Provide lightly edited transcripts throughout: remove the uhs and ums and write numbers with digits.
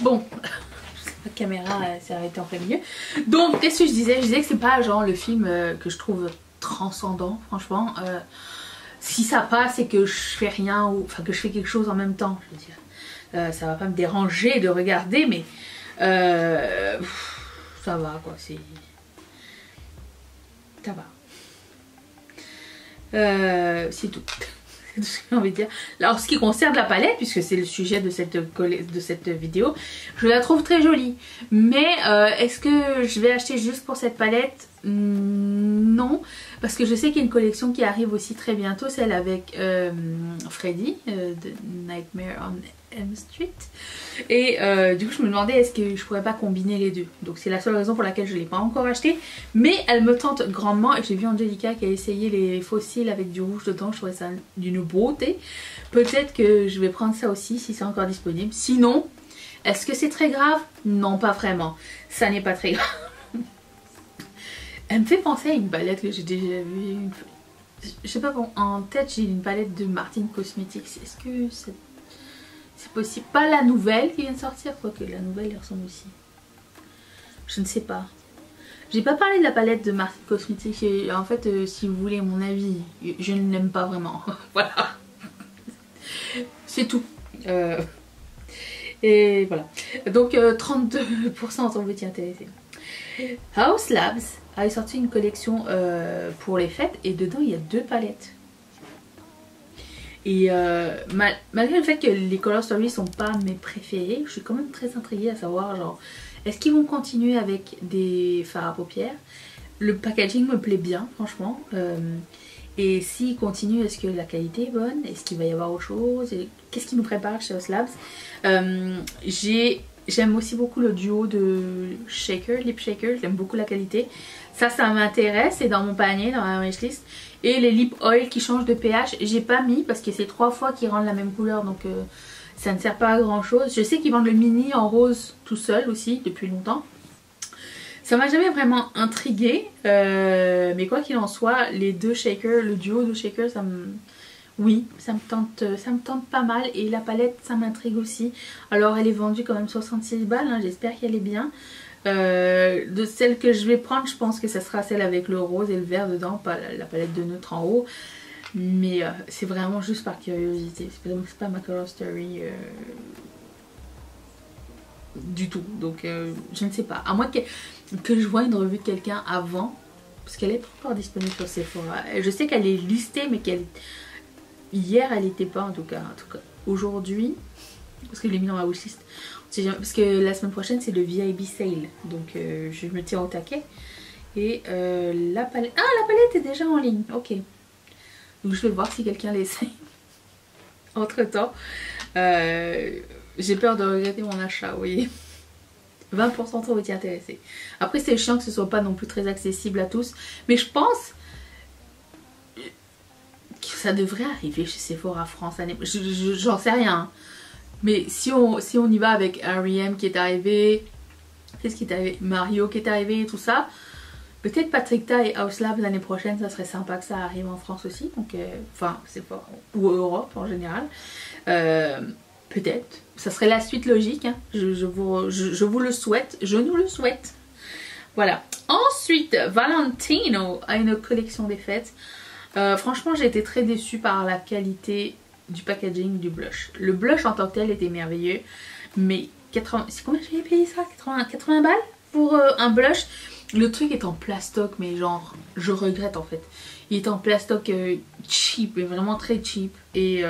Bon, la caméra s'est arrêtée en plein milieu. Donc, qu'est-ce que je disais? Je disais que c'est pas genre le film que je trouve transcendant, franchement. Si ça passe et que je fais rien, ou enfin que je fais quelque chose en même temps, je veux dire, ça va pas me déranger de regarder, mais ça va quoi, c'est... Ça va. C'est tout. C'est tout ce que j'ai envie de dire. Alors, ce qui concerne la palette, puisque c'est le sujet de cette vidéo, je la trouve très jolie. Mais est-ce que je vais acheter juste pour cette palette? Non. Parce que je sais qu'il y a une collection qui arrive aussi très bientôt, celle avec Freddy, de Nightmare on Elm Street. Et du coup je me demandais est-ce que je pourrais pas combiner les deux. Donc c'est la seule raison pour laquelle je ne l'ai pas encore acheté. Mais elle me tente grandement. Et j'ai vu Angelica qui a essayé les fossiles avec du rouge dedans. Je trouvais ça d'une beauté. Peut-être que je vais prendre ça aussi si c'est encore disponible. Sinon, est-ce que c'est très grave? Non, pas vraiment. Ça n'est pas très grave. Elle me fait penser à une palette que j'ai déjà vue. Je sais pas, bon, en tête j'ai une palette de Martin Cosmetics. Est-ce que c'est possible? Pas la nouvelle qui vient de sortir, quoique la nouvelle elle ressemble aussi. Je ne sais pas. J'ai pas parlé de la palette de Martin Cosmetics. Et en fait, si vous voulez mon avis, je ne l'aime pas vraiment. Voilà. C'est tout. Et voilà. Donc 32% sont vous y intéresser. Haus Labs a sorti une collection pour les fêtes et dedans il y a 2 palettes. Et malgré le fait que les Color Story sont pas mes préférés, je suis quand même très intriguée à savoir genre est-ce qu'ils vont continuer avec des fards à paupières. Le packaging me plaît bien franchement. Et s'ils continuent, est-ce que la qualité est bonne? Est-ce qu'il va y avoir autre chose? Qu'est-ce qu'ils nous préparent chez Haus Labs? J'aime aussi beaucoup le duo de Shaker, Lip Shaker, j'aime beaucoup la qualité. Ça m'intéresse, c'est dans mon panier, dans ma wishlist. Et les lip oil qui changent de pH, j'ai pas mis parce que c'est 3 fois qu'ils rendent la même couleur, donc ça ne sert pas à grand chose. Je sais qu'ils vendent le mini en rose tout seul aussi, depuis longtemps. Ça m'a jamais vraiment intriguée, mais quoi qu'il en soit, les 2 Shakers, le duo de Shakers, oui, ça me tente pas mal. Et la palette, ça m'intrigue aussi. Alors elle est vendue quand même 66 balles, hein, j'espère qu'elle est bien. De celle que je vais prendre, je pense que ça sera celle avec le rose et le vert dedans, pas la palette de neutre en haut. Mais c'est vraiment juste par curiosité, c'est pas ma Color Story du tout. Donc je ne sais pas, à moins que je vois une revue de quelqu'un avant, parce qu'elle est pas encore disponible sur Sephora. Je sais qu'elle est listée, mais hier elle n'était pas en tout cas aujourd'hui, parce que je l'ai mis dans ma wishlist. Parce que la semaine prochaine c'est le VIB sale, donc je me tiens au taquet. Et la palette... Ah, la palette est déjà en ligne, ok. Donc je vais voir si quelqu'un l'essaye. Entre temps, j'ai peur de regretter mon achat, vous voyez. 20% trop vous y intéresser. Après c'est chiant que ce soit pas non plus très accessible à tous, mais je pense que ça devrait arriver chez Sephora France. J'en sais rien, hein. Mais si on y va avec R.E.M. qui est arrivé, qu'est-ce qui est arrivé, Mario qui est arrivé et tout ça, peut-être Patrick Ta et Haus Labs l'année prochaine, ça serait sympa que ça arrive en France aussi, donc enfin c'est pas, ou Europe en général, peut-être, ça serait la suite logique, hein. Je vous le souhaite, je nous le souhaite. Voilà. Ensuite, Valentino a une collection des fêtes. Franchement j'ai été très déçue par la qualité du packaging du blush. Le blush en tant que tel était merveilleux, mais 80... C'est combien j'avais payé ça? 80 balles pour un blush. Le truc est en plastoc, mais genre je regrette en fait. Il est en plastoc cheap, mais vraiment très cheap. Et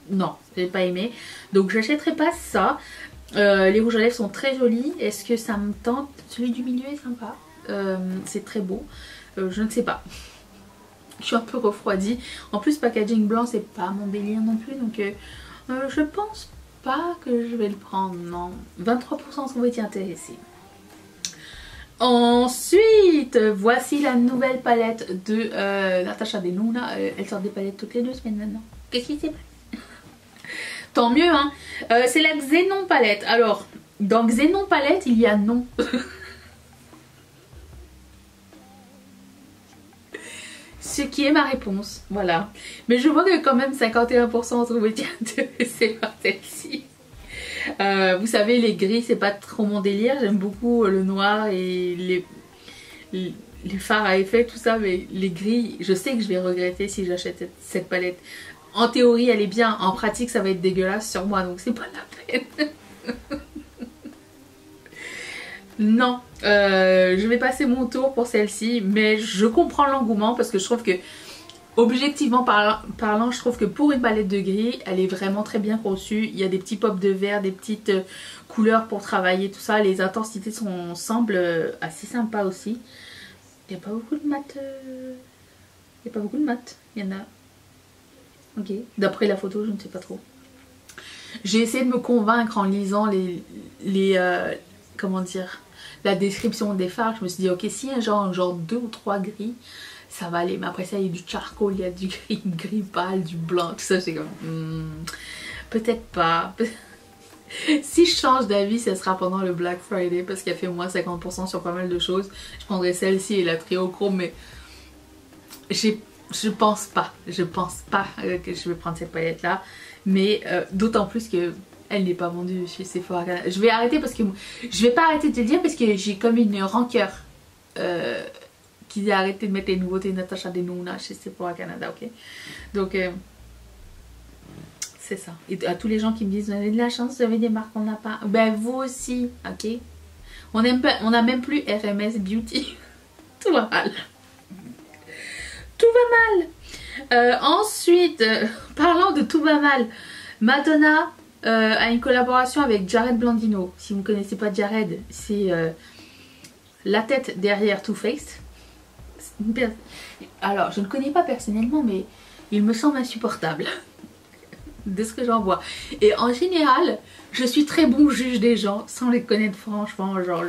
non, j'ai pas aimé. Donc j'achèterai pas ça. Les rouges à lèvres sont très jolis. Est-ce que ça me tente? Celui du milieu est sympa. C'est très beau. Je ne sais pas. Je suis un peu refroidie. En plus packaging blanc c'est pas mon délire non plus. Donc je pense pas que je vais le prendre. Non. 23% sont y intéressés. Ensuite, voici la nouvelle palette de Natasha Denona. Elle sort des palettes toutes les 2 semaines maintenant. Qu'est-ce qui s'est passé? Tant mieux hein. C'est la Xénon palette. Alors dans Xénon palette il y a non. Ce qui est ma réponse, voilà. Mais je vois que quand même 51% ont trouvé intéressé par celle-ci. Vous savez, les gris, c'est pas trop mon délire. J'aime beaucoup le noir et les fards à effet, tout ça. Mais les gris, je sais que je vais regretter si j'achète cette palette. En théorie, elle est bien. En pratique, ça va être dégueulasse sur moi. Donc, c'est pas la peine. Non, je vais passer mon tour pour celle-ci, mais je comprends l'engouement parce que je trouve que, objectivement parlant, je trouve que pour une palette de gris, elle est vraiment très bien conçue. Il y a des petits pops de vert, des petites couleurs pour travailler, tout ça. Les intensités semblent assez sympas aussi. Il n'y a pas beaucoup de mat. Il n'y a pas beaucoup de mat. Il y en a. Ok. D'après la photo, je ne sais pas trop. J'ai essayé de me convaincre en lisant comment dire, la description des fards. Je me suis dit ok, si un genre 2 ou 3 gris, ça va aller. Mais après ça, il y a du charcoal, il y a du gris pâle, du blanc, tout ça. C'est comme peut-être pas. Si je change d'avis, ce sera pendant le Black Friday parce qu'elle fait moins 50% sur pas mal de choses. Je prendrai celle-ci et la Trio-Chrome, mais je pense pas que je vais prendre cette palette là. Mais d'autant plus que elle n'est pas vendue chez Sephora Canada. Je vais arrêter parce que je vais pas arrêter de te le dire parce que j'ai comme une rancœur qu'ils aient arrêté de mettre les nouveautés Natasha Denona chez Sephora Canada, ok? Donc c'est ça. Et à tous les gens qui me disent vous avez de la chance, vous avez des marques qu'on n'a pas. Ben vous aussi, ok? On n'a même plus RMS Beauty. Tout va mal. Tout va mal. Ensuite, parlant de tout va mal, Madonna a une collaboration avec Jared Blandino. Si vous ne connaissez pas Jared, c'est la tête derrière Too Faced. Alors, je ne le connais pas personnellement, mais il me semble insupportable de ce que j'en vois. Et en général, je suis très bon juge des gens sans les connaître franchement. Genre,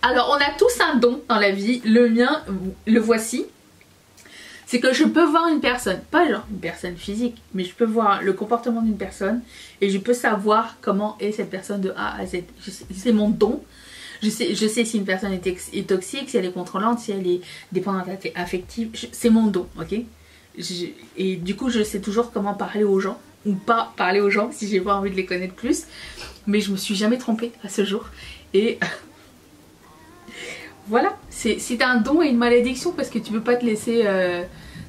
alors, on a tous un don dans la vie. Le mien, le voici. C'est que je peux voir une personne, pas genre une personne physique, mais je peux voir le comportement d'une personne et je peux savoir comment est cette personne de A à Z. C'est mon don. Je sais si une personne est toxique, si elle est contrôlante, si elle est dépendante affective. C'est mon don, ok? Et du coup, je sais toujours comment parler aux gens ou pas parler aux gens si j'ai pas envie de les connaître plus. Mais je me suis jamais trompée à ce jour. Et voilà, c'est un don et une malédiction parce que tu peux pas te laisser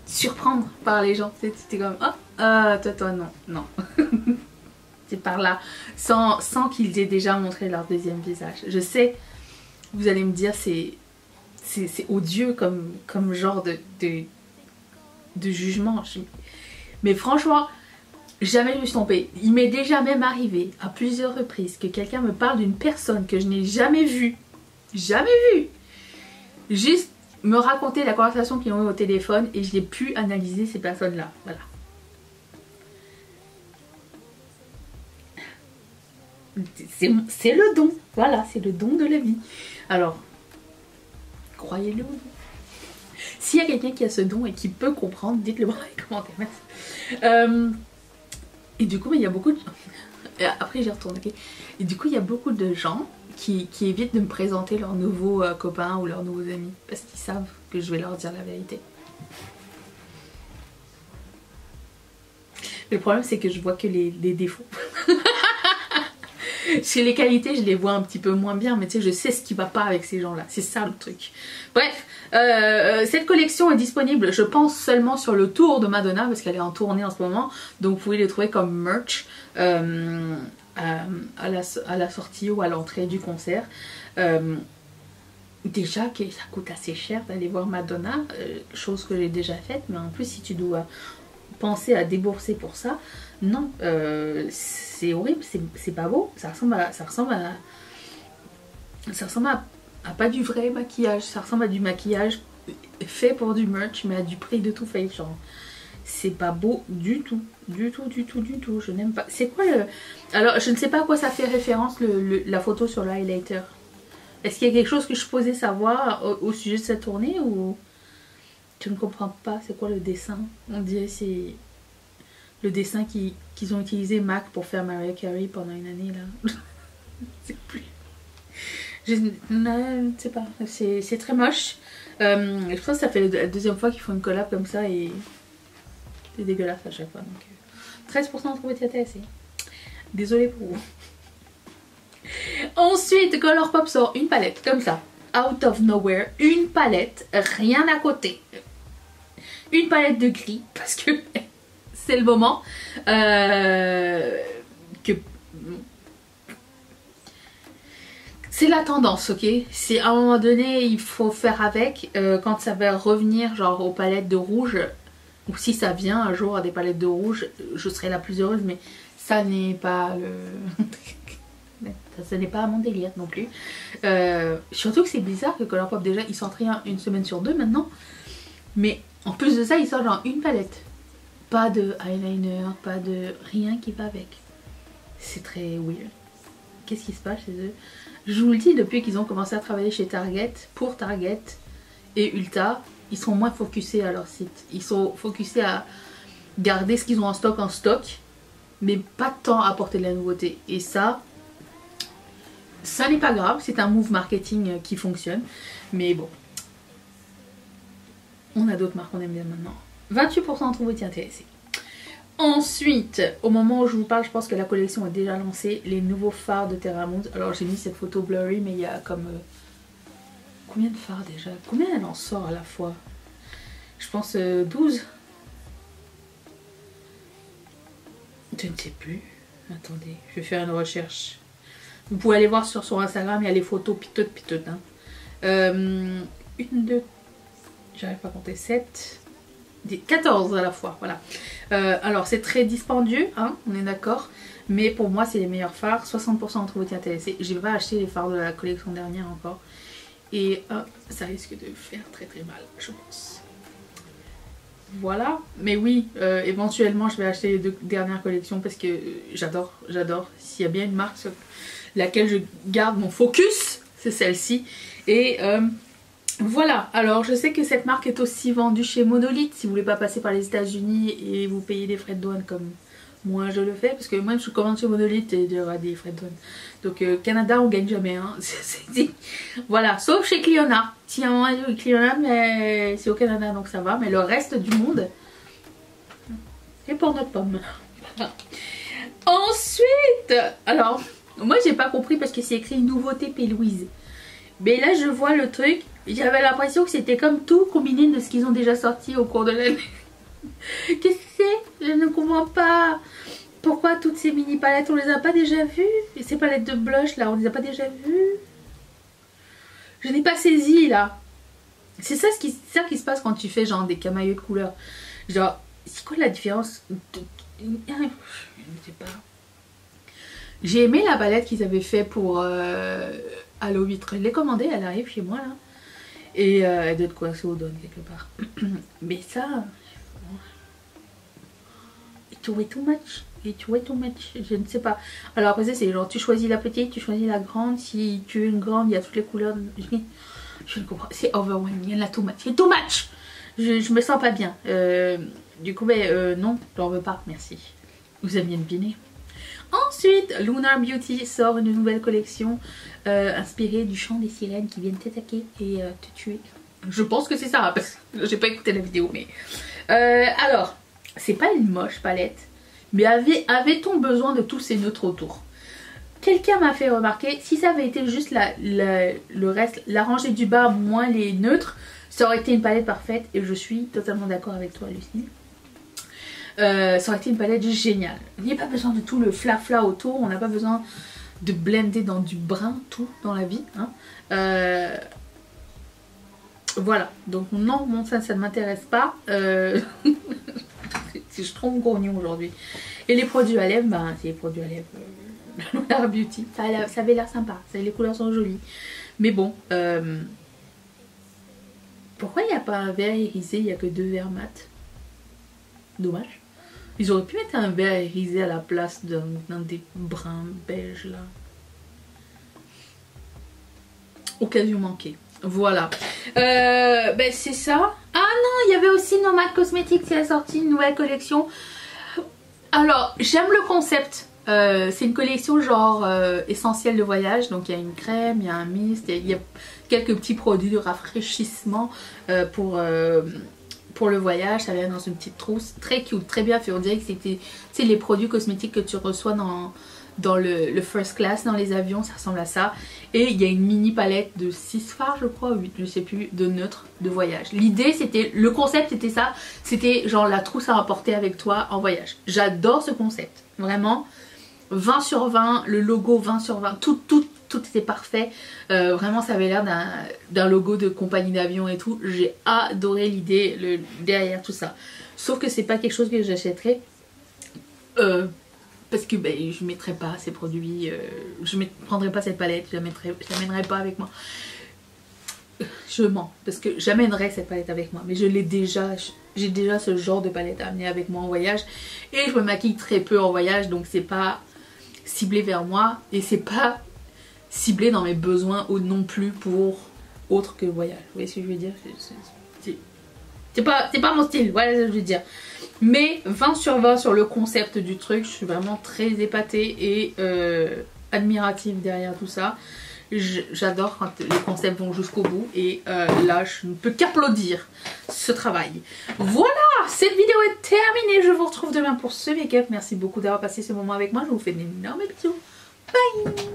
surprendre par les gens. T'es comme, oh, toi, non. C'est par là, sans qu'ils aient déjà montré leur deuxième visage. Je sais, vous allez me dire, c'est odieux comme genre de jugement. Mais franchement, jamais je me suis trompée. Il m'est déjà même arrivé à plusieurs reprises que quelqu'un me parle d'une personne que je n'ai jamais vue. Jamais vue. Juste me raconter la conversation qu'ils ont eue au téléphone et je n'ai pu analyser ces personnes-là. Voilà. C'est le don. Voilà, c'est le don de la vie. Alors, croyez-le ou non. S'il y a quelqu'un qui a ce don et qui peut comprendre, dites-le moi dans les commentaires. Et du coup, il y a beaucoup de... Après, j'y retourne, ok. Et du coup, il y a beaucoup de gens qui évitent de me présenter leurs nouveaux copains ou leurs nouveaux amis parce qu'ils savent que je vais leur dire la vérité. Le problème, c'est que je vois que les défauts. Chez les qualités, je les vois un petit peu moins bien, mais tu sais, je sais ce qui va pas avec ces gens-là. C'est ça le truc. Bref, cette collection est disponible, je pense, seulement sur le tour de Madonna, parce qu'elle est en tournée en ce moment. Donc, vous pouvez les trouver comme merch à la sortie ou à l'entrée du concert. Déjà que ça coûte assez cher d'aller voir Madonna, chose que j'ai déjà faite, mais en plus, si tu dois penser à débourser pour ça, non, c'est horrible, c'est pas beau, ça ressemble à pas du vrai maquillage, ça ressemble à du maquillage fait pour du merch mais à du prix de Too Faced, genre c'est pas beau du tout, je n'aime pas. C'est quoi le... Alors je ne sais pas à quoi ça fait référence la photo sur le highlighter. Est-ce qu'il y a quelque chose que je suis posée savoir au sujet de cette tournée ou... Je ne comprends pas, c'est quoi le dessin? On dirait c'est le dessin qu'ils ont utilisé Mac pour faire Mariah Carey pendant une année là. C'est plus... Je ne sais pas, c'est très moche. Je pense que ça fait la deuxième fois qu'ils font une collab comme ça et c'est dégueulasse à chaque fois. Donc 13% de trouvé intéressé. Désolée pour vous. Ensuite, Colourpop sort une palette comme ça, out of nowhere, une palette, rien à côté. Une palette de gris parce que c'est le moment. C'est la tendance, ok? C'est à un moment donné, il faut faire avec. Quand ça va revenir, genre aux palettes de rouge, ou si ça vient un jour à des palettes de rouge, je serai la plus heureuse, mais ça n'est pas le. Ça n'est pas mon délire non plus. Surtout que c'est bizarre que Colourpop, déjà, ils sortent rien une semaine sur deux maintenant. Mais en plus de ça, ils sortent genre une palette. Pas de eyeliner, pas de rien qui va avec. C'est très weird. Qu'est-ce qui se passe chez eux? Je vous le dis, depuis qu'ils ont commencé à travailler chez Target, pour Target et Ulta, ils sont moins focusés à leur site. Ils sont focusés à garder ce qu'ils ont en stock, mais pas de temps à apporter de la nouveauté. Et ça n'est pas grave, c'est un move marketing qui fonctionne. Mais bon, on a d'autres marques qu'on aime bien maintenant. 28% d'entre vous étiez intéressés. Ensuite, au moment où je vous parle, je pense que la collection est déjà lancée. Les nouveaux fards de Terra Moon. Alors j'ai mis cette photo blurry, mais il y a comme... combien de fards déjà? Combien elle en sort à la fois? Je pense 12. Je ne sais plus. Attendez, je vais faire une recherche. Vous pouvez aller voir sur son Instagram, il y a les photos piteuses. Hein. 1, 2, j'arrive pas à compter, 7... 14 à la fois, voilà. Alors c'est très dispendieux, hein, on est d'accord. Mais pour moi c'est les meilleurs fards. 60% d'entre vous étaient intéressés. Je vais pas acheter les fards de la collection dernière encore. Et ça risque de faire très mal, je pense. Voilà. Mais oui, éventuellement je vais acheter les 2 dernières collections parce que j'adore. S'il y a bien une marque sur laquelle je garde mon focus, c'est celle-ci. Et... voilà, alors je sais que cette marque est aussi vendue chez Monolith si vous voulez pas passer par les États-Unis et vous payer des frais de douane comme moi je le fais, parce que moi je commande chez Monolith et il y aura des frais de douane. Donc Canada on gagne jamais, hein. Voilà, sauf chez Cliona. Si à un moment Cliona, mais c'est au Canada donc ça va, mais le reste du monde c'est pour notre pomme. Ensuite, alors moi j'ai pas compris parce que c'est écrit nouveauté P. Louise. Mais là je vois le truc, j'avais l'impression que c'était comme tout combiné de ce qu'ils ont déjà sorti au cours de l'année. Qu'est-ce que c'est? Je ne comprends pas. Pourquoi toutes ces mini palettes on les a pas déjà vues? Et ces palettes de blush là on les a pas déjà vues? Je n'ai pas saisi là. C'est ça qui se passe quand tu fais genre des camailleux de couleurs. Genre, c'est quoi la différence je ne sais pas. J'ai aimé la palette qu'ils avaient fait pour... Halo 8, je l'ai commandée, elle arrive chez moi là. Et elle doit être coincée aux douanes quelque part. Mais ça... It's way too much. It's way too much. Je ne sais pas. Alors après c'est genre tu choisis la petite, tu choisis la grande. Si tu veux une grande, il y a toutes les couleurs. Je ne comprends. C'est overwhelming. Il y en a too much. C'est too much. Je me sens pas bien. Du coup, non, j'en veux pas. Merci. Vous avez bien deviné. Ensuite, Lunar Beauty sort une nouvelle collection inspirée du chant des sirènes qui viennent t'attaquer et te tuer. Je pense que c'est ça, parce que j'ai pas écouté la vidéo, mais... alors, c'est pas une moche palette, mais avait-on besoin de tous ces neutres autour? Quelqu'un m'a fait remarquer, si ça avait été juste le reste, la rangée du bas moins les neutres, ça aurait été une palette parfaite, et je suis totalement d'accord avec toi, Lucie. Ça aurait été une palette géniale. Il n'y a pas besoin de tout le flafla autour. On n'a pas besoin de blender dans du brun tout dans la vie. Hein. Voilà. Donc non, bon, ça ne m'intéresse pas. Si je trouve grognon aujourd'hui. Et les produits à lèvres, bah, c'est les produits à lèvres Lunar Beauty. Ça avait l'air sympa. Les couleurs sont jolies. Mais bon. Pourquoi il n'y a pas un vert irisé? Il n'y a que 2 verts mat. Dommage. Ils auraient pu mettre un vert irisé à la place d'un des bruns beige là. Occasion manquée. Voilà. C'est ça. Ah non, il y avait aussi Nomad Cosmetics qui a sorti une nouvelle collection. Alors, j'aime le concept. C'est une collection genre essentielle de voyage. Donc il y a une crème, il y a un mist, il y a quelques petits produits de rafraîchissement pour le voyage. Ça vient dans une petite trousse, très cute, très bien fait. On dirait que c'est les produits cosmétiques que tu reçois dans le first class, dans les avions, ça ressemble à ça. Et il y a une mini palette de 6 fards, je crois, 8, je sais plus, de neutres de voyage. L'idée c'était, le concept c'était ça, c'était genre la trousse à emporter avec toi en voyage. J'adore ce concept, vraiment. 20 sur 20, le logo 20 sur 20, tout était parfait. Vraiment ça avait l'air d'un logo de compagnie d'avion et tout. J'ai adoré l'idée derrière tout ça. Sauf que c'est pas quelque chose que j'achèterais. Parce que ben, je ne mettrai pas ces produits, je ne prendrai pas cette palette, je ne l'amènerai pas avec moi. Je mens, parce que j'amènerai cette palette avec moi, mais je l'ai déjà, j'ai déjà ce genre de palette à amener avec moi en voyage. Et je me maquille très peu en voyage, donc c'est pas ciblé vers moi, et c'est pas ciblé dans mes besoins ou non plus pour autre que voyage. Vous voyez ce que je veux dire? C'est pas mon style, voilà ce que je veux dire. Mais 20 sur 20 sur le concept du truc, je suis vraiment très épatée et admirative derrière tout ça. J'adore quand les concepts vont jusqu'au bout et là je ne peux qu'applaudir ce travail. Voilà, cette vidéo est terminée, je vous retrouve demain pour ce make-up. Merci beaucoup d'avoir passé ce moment avec moi, je vous fais d'énormes bisous. Bye.